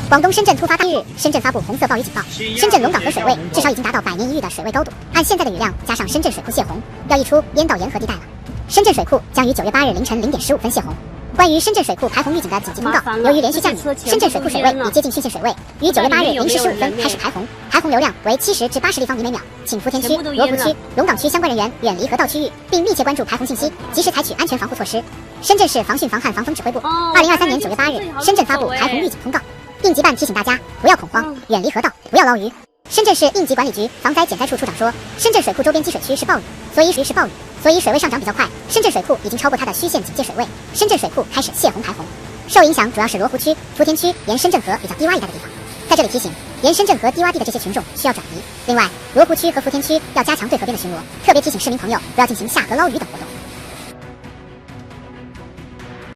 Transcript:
广东深圳突发大日，深圳发布红色暴雨警报。深圳龙岗河水位至少已经达到100年一遇的水位高度，按现在的雨量加上深圳水库泄洪，要溢出淹到沿河地带了。深圳水库将于9月8日凌晨0点15分泄洪。关于深圳水库排洪预警的紧急通告，由于连续降雨，深圳水库水位已接近汛限水位，于9月8日0时15分开始排洪，排洪流量为70至80立方米每秒。请福田区、罗湖区、龙岗区相关人员远离河道区域，并密切关注排洪信息，及时采取安全防护措施。深圳市防汛防旱防风指挥部2023年9月8日，深圳发布排洪预警通告。应急办提醒大家不要恐慌，远离河道，不要捞鱼。深圳市应急管理局防灾减灾处处长说，深圳水库周边积水区是暴雨，所以水位上涨比较快。深圳水库已经超过它的虚线警戒水位，深圳水库开始泄洪排洪。受影响主要是罗湖区、福田区沿深圳河比较低洼一带的地方。在这里提醒，沿深圳河低洼地的这些群众需要转移。另外，罗湖区和福田区要加强对河边的巡逻，特别提醒市民朋友不要进行下河捞鱼等活动。